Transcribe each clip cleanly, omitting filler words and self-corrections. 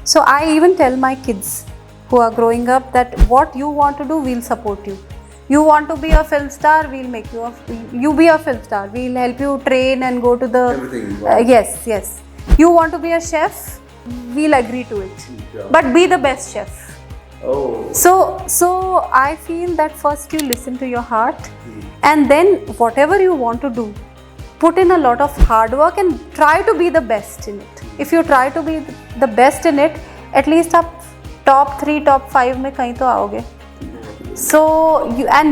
So I even tell my kids who are growing up that what you want to do, we'll support you. You want to be a film star, we'll make you be a film star. We'll help you train and go to the Everything. Wow. yes. You want to be a chef, we'll agree to it. Yeah. But be the best chef. Oh. So I feel that first you listen to your heart, and then whatever you want to do, put in a lot of hard work and try to be the best in it. If you try to be the best in it, at least आप top 3, top 5 में कहीं तो आओगे. So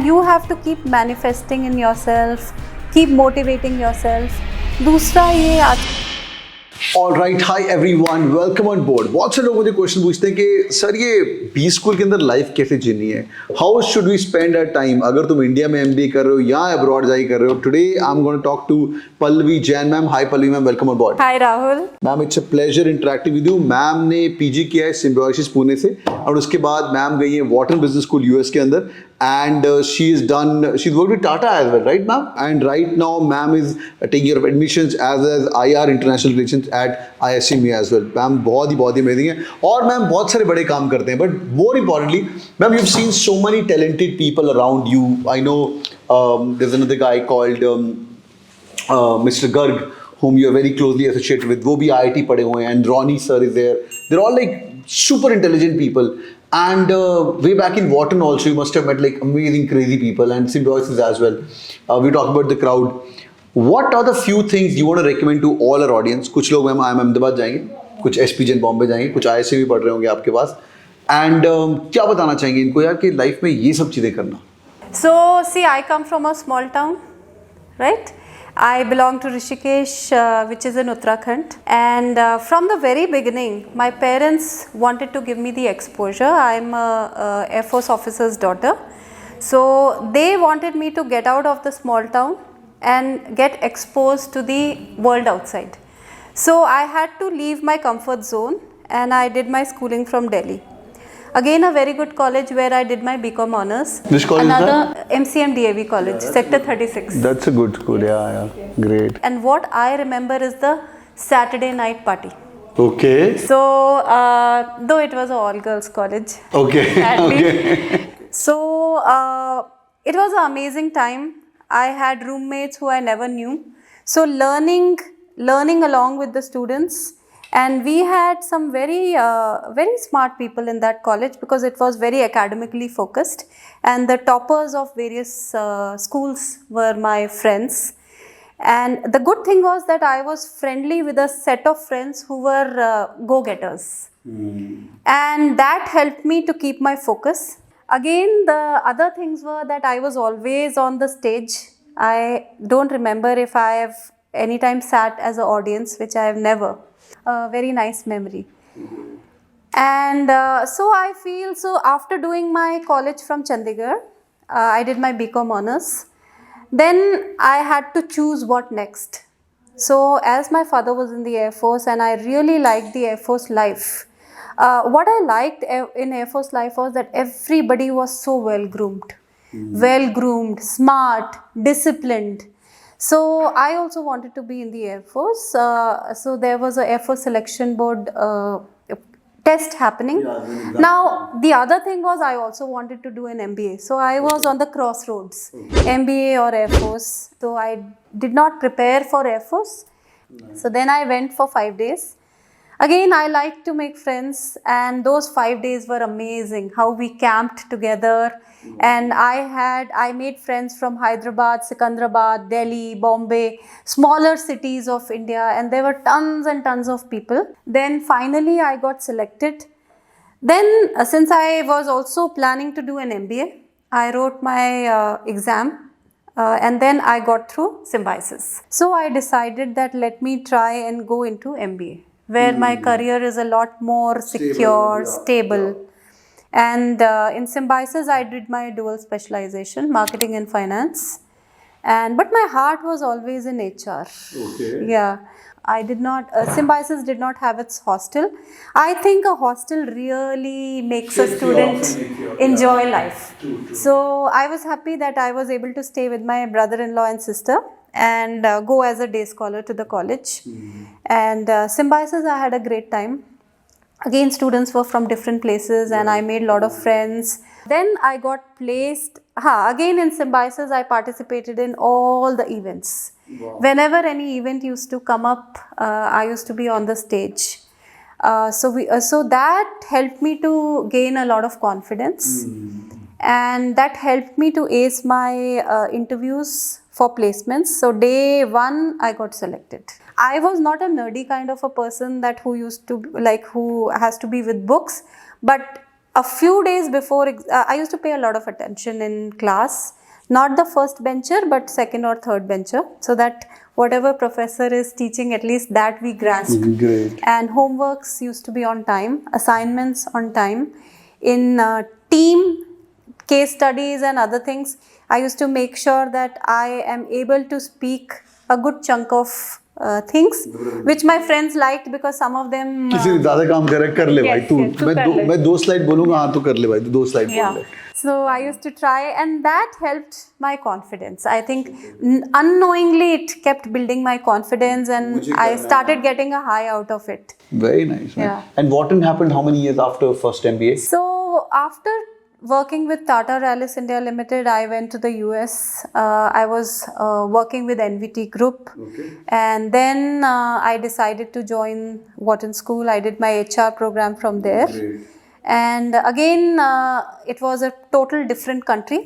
you have to keep manifesting in yourself, keep motivating yourself. दूसरा ये alright, hi everyone, welcome on board. बहुत से लोग मुझे क्वेश्चन पूछते हैं कि सर ये बी स्कूल के अंदर लाइफ कैसे जीनी है, how should we spend our time. अगर तुम इंडिया में एमबीए कर रहे हो या अब्रॉड जाके कर रहे हो. Today I am going to talk to Pallavi Jain ma'am. Hi Pallavi ma'am, welcome on board. Hi Rahul. Ma'am, it's a pleasure interacting with you. Ma'am ने पीजी किया है सिम्बायोसिस पुणे से, और उसके बाद मैम गई है वॉटन बिजनेस स्कूल यूएस के अंदर, and she's worked with Tata as well, right ma'am? And right now ma'am is taking care of admissions as IR international relations at ISCME as well. Ma'am बहुत ही amazing है, और ma'am बहुत सारे बड़े काम करते हैं. But more importantly, ma'am, you've seen so many talented people around you. I know there's another guy called Mr. Garg, whom you are very closely associated with. वो भी IIT पढ़े हुए हैं, and Ronnie sir is there. They're all like super intelligent people. And way back in Wharton also, you must have met like amazing, crazy people, and Symbiosis as well. We talk about the crowd. What are the few things you want to recommend to all our audience? कुछ लोग ma'am IIM Ahmedabad जाएंगे, कुछ SPGN Bombay जाएंगे, कुछ IISc भी पढ़ रहे होंगे आपके पास. And क्या बताना चाहेंगे इनको यार कि लाइफ में ये सब चीज़ें करना. So see, I come from a small town, right? I belong to Rishikesh, which is in Uttarakhand, and from the very beginning, my parents wanted to give me the exposure. I'm a Air Force officer's daughter, so they wanted me to get out of the small town and get exposed to the world outside. So I had to leave my comfort zone, and I did my schooling from Delhi. Again, a very good college where I did my BCom honors. Which college is Another MCM DAV college, Sector 36. That's a good school, yeah, great. And what I remember is the Saturday night party. Okay. So, though it was an all-girls college. Okay. Sadly. So, it was an amazing time. I had roommates who I never knew. So, learning along with the students. And we had some very smart people in that college because it was very academically focused. And the toppers of various schools were my friends. And the good thing was that I was friendly with a set of friends who were go-getters. And that helped me to keep my focus. Again, the other things were that I was always on the stage. I don't remember if I have anytime sat as an audience, which I have never. A very nice memory. And so I feel, so after doing my college from Chandigarh, I did my BCom honors. Then I had to choose what next. So as my father was in the Air Force and I really liked the Air Force life, what I liked in Air Force life was that everybody was so well groomed, smart, disciplined. So I also wanted to be in the Air Force. So there was a Air Force Selection Board test happening. Yeah, now the other thing was I also wanted to do an MBA. So I was on the crossroads, MBA or Air Force. So I did not prepare for Air Force. Nice. So then I went for 5 days. Again, I like to make friends, and those 5 days were amazing. How we camped together. And I made friends from Hyderabad, Secunderabad, Delhi, Bombay, smaller cities of India, and there were tons and tons of people. Then finally I got selected. Then since I was also planning to do an MBA, I wrote my exam and then I got through Symbiosis. So I decided that let me try and go into MBA, where my career is a lot more secure, stable. Yeah. And in Symbiosis, I did my dual specialization, marketing and finance. But my heart was always in HR. Okay. Yeah. I did not, Symbiosis did not have its hostel. I think a hostel really makes a student enjoy life. True. So I was happy that I was able to stay with my brother-in-law and sister and go as a day scholar to the college. And Symbiosis, I had a great time. Again, students were from different places and I made a lot of friends. Then I got placed, again in Symbiosis, I participated in all the events. Wow. Whenever any event used to come up, I used to be on the stage. So that helped me to gain a lot of confidence. And that helped me to ace my interviews for placements. So day one, I got selected. I was not a nerdy kind of a person that who has to be with books, but a few days before, I used to pay a lot of attention in class. Not the first bencher, but second or third bencher, so that whatever professor is teaching, at least that we grasp. Great. And homeworks used to be on time, assignments on time. In team case studies and other things, I used to make sure that I am able to speak a good chunk of things, which my friends liked because some of them. किसी ने ज़्यादा काम कर ले भाई तू. मैं 2 slide बोलूँगा हाँ तू कर ले भाई तू 2 स्लाइड बोल ले. So I used to try, and that helped my confidence. I think unknowingly it kept building my confidence, and I started getting a high out of it. Very nice. Man. Yeah. And Wharton happened how many years after first MBA? So after working with Tata Rallis India Limited, I went to the US. I was working with NVT Group. Okay. And then I decided to join Wharton School. I did my HR program from there. Great. And again, it was a total different country,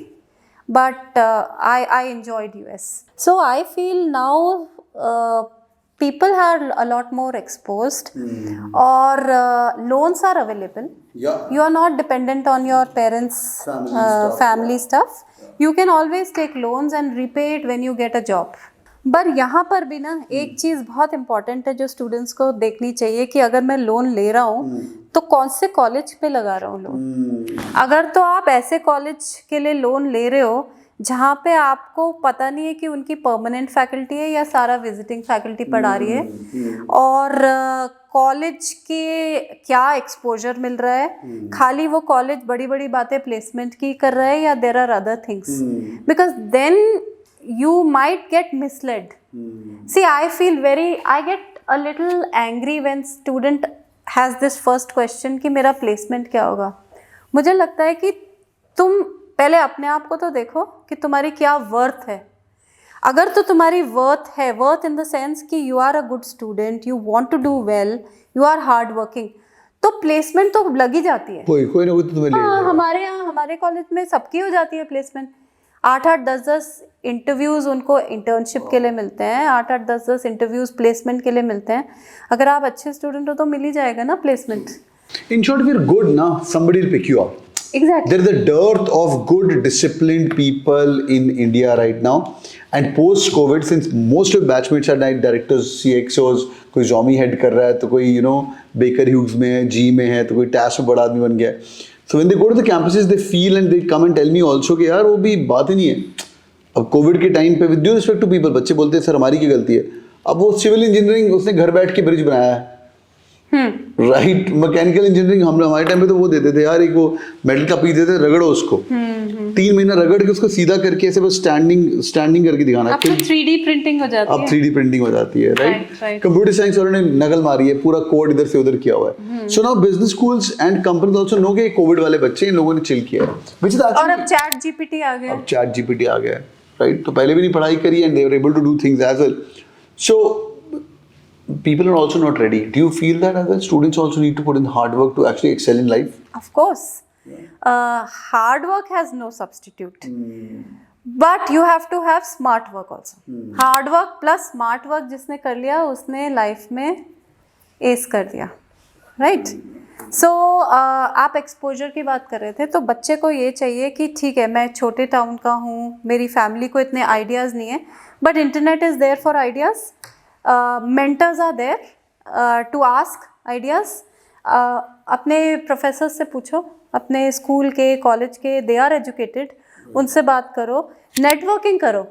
but I enjoyed US. So I feel now people are a lot more exposed, or loans are available. Yeah. You are not dependent on your parents' family stuff. Yeah. You can always take loans and repay it when you get a job. पर यहाँ पर भी ना एक चीज़ बहुत important है जो students को देखनी चाहिए कि अगर मैं लोन ले रहा हूँ तो कौन से कॉलेज पे लगा रहा हूँ लोन. अगर तो आप ऐसे कॉलेज के लिए लोन ले रहे हो जहाँ पे आपको पता नहीं है कि उनकी परमानेंट फैकल्टी है या सारा विजिटिंग फैकल्टी पढ़ा रही है, और कॉलेज के क्या एक्सपोजर मिल रहा है, खाली वो कॉलेज बड़ी बड़ी बातें प्लेसमेंट की कर रहा है या there are other things, because then you might get misled. See, I get a little angry when student has this first question कि मेरा placement क्या होगा. मुझे लगता है कि तुम पहले अपने आप को तो देखो कि तुम्हारी क्या वर्थ है. अगर तो तुम्हारी वर्थ है, वर्थ इन द सेंस कि you are a good student, you want to do well, you are hard working, तो प्लेसमेंट तो लग ही जाती है. कोई ना कोई तो तुम्हें ले जाएगा. हमारे यहाँ हमारे कॉलेज में सबकी हो जाती है प्लेसमेंट. 8-8, 10-10 इंटरव्यूज़ उनको इंटर्नशिप के लिए मिलते हैं, 8-8, 10-10 इंटरव्यूज़ प्लेसमेंट के लिए मिलते हैं. अगर आप अच्छे स्टूडेंट हो तो मिल ही जाएगा ना placement. In short, if you're good ना, somebody will pick you up. Exactly. There is a dearth of good, disciplined people in India right now. And post-COVID, since most of batchmates are like directors, CXOs, कोई Zomi head कर रहा है, तो कोई Baker Hughes में है, G में है, तो कोई TAS में बड़ा आदमी बन गया है. So when they go to the campuses, they feel and they come and tell me also कि यार वो भी बात ही नहीं है. अब कोविड के टाइम पे, with due respect to people, बच्चे बोलते हैं सर हमारी क्या गलती है. अब वो सिविल इंजीनियरिंग उसने घर बैठ के ब्रिज बनाया है. राइट. मैकेनिकल इंजीनियरिंग हमारे टाइम पे तो वो देते थे यार, एक वो मेटल का पीस देते रगड़ो उसको, 3 महीना रगड़ के उसको सीधा करके ऐसे बस स्टैंडिंग करके दिखाना. अब तो 3D प्रिंटिंग हो जाती है. अब 3D प्रिंटिंग हो जाती है. राइट. कंप्यूटर साइंस वालों ने नकल मारी है, पूरा कोड इधर से उधर किया हुआ है. So now business schools and companies also know कि कोविड वाले बच्चे इन लोगों ने चिल किया है, व्हिच इज एक्चुअली. और अब चैट जीपीटी आ गया. अब चैट जीपीटी आ गया. राइट. तो पहले भी नहीं पढ़ाई करी and they were able to do things as well. So people are also not ready. Do you feel that as well? Students also need to put in hard work to actually excel in life? Of course. Hard work has no substitute. But you have to have smart work also. Hard work plus smart work जिसने कर लिया उसने life में S कर दिया. Right. सो आप exposure की बात कर रहे थे, तो बच्चे को ये चाहिए कि ठीक है मैं छोटे टाउन का हूँ, मेरी फैमिली को इतने आइडियाज़ नहीं है, but internet is there for ideas. mentors are there to ask ideas. अपने प्रोफेसर से पूछो, अपने स्कूल के, कॉलेज के, दे आर एजुकेटेड, उनसे बात करो, नेटवर्किंग करो.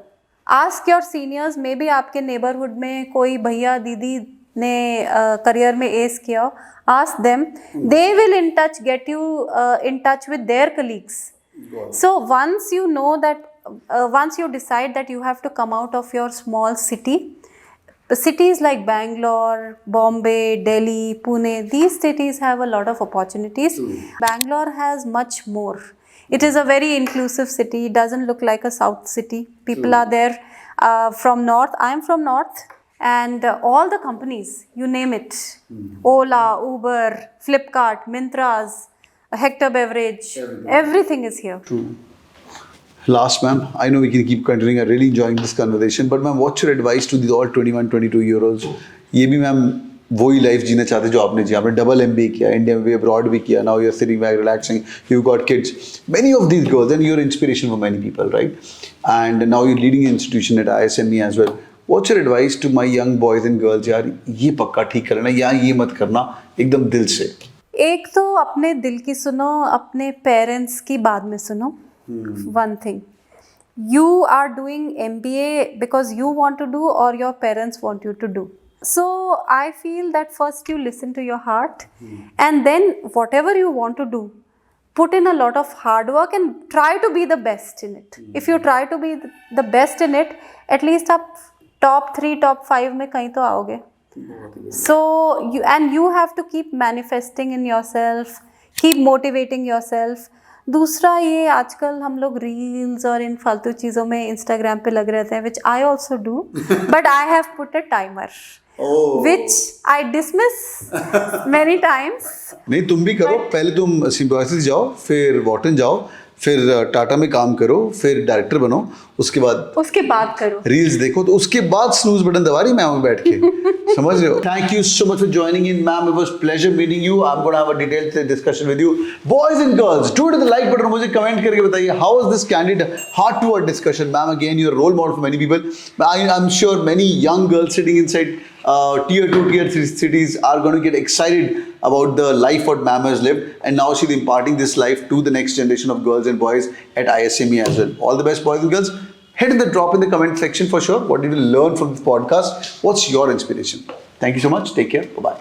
Ask your seniors, may be आपके नेबरहुड में कोई भैया दीदी ने करियर में एस किया हो, ask them, they will in touch, get you in touch with their colleagues. So once you know that, once you decide that you have to come out of your small city, The cities like Bangalore, Bombay, Delhi, Pune, these cities have a lot of opportunities. Bangalore has much more. It is a very inclusive city. It doesn't look like a south city. People are there from north. I'm from north. And all the companies, you name it, Ola, Uber, Flipkart, Mintras, Hector Beverage, everything is here. Last, ma'am, I know we can keep continuing. I'm really enjoying this conversation. But, ma'am, what's your advice to these all 21, 22-year-olds? ये भी, ma'am, वही life जीना चाहते जो आपने जिया. आपने double MBA किया, India में भी abroad भी किया. Now you're sitting back, relaxing. You've got kids. Many of these girls, and you're inspiration for many people, right? And now you're leading an institution at ISME as well. What's your advice to my young boys and girls? यार ये पक्का ठीक करना या ये मत करना एकदम दिल से. एक तो अपने दिल की सुनो, अपने पेरेंट्स की बाद में सुनो. One thing, you are doing MBA because you want to do or your parents want you to do. So I feel that first you listen to your heart, and then whatever you want to do, put in a lot of hard work and try to be the best in it. If you try to be the best in it, at least आप top 3, top 5 में कहीं तो आओगे. So you have to keep manifesting in yourself, keep motivating yourself. दूसरा, ये आजकल हम लोग रील्स और इन फालतू चीज़ों में इंस्टाग्राम पे लग रहते हैं, which I also do, but I have put a timer which I dismiss many times. नहीं, तुम भी करो. पहले तुम सिम्बायोसिस जाओ, फिर वॉटन जाओ, फिर टाटा में काम करो, फिर डायरेक्टर बनो, उसके बाद करो रील्स देखो, तो उसके बाद स्नूज बटन दबा रही मैम बैठ के. समझ रहे हो? Thank you so much for joining in, ma'am. It was pleasure meeting you. I am gonna have a detailed discussion with you. Boys and girls, do it the like button. मुझे comment करके बताइए, how was this candid heart to heart discussion. Ma'am, again you are role model for many people. I am sure many young girls sitting inside tier 2, tier 3 cities are going to get excited about the life what ma'am has lived, and now she's imparting this life to the next generation of girls and boys at ISME as well. All the best, boys and girls. Hit in the drop in the comment section for sure. What did you learn from this podcast? What's your inspiration? Thank you so much. Take care. Bye-bye.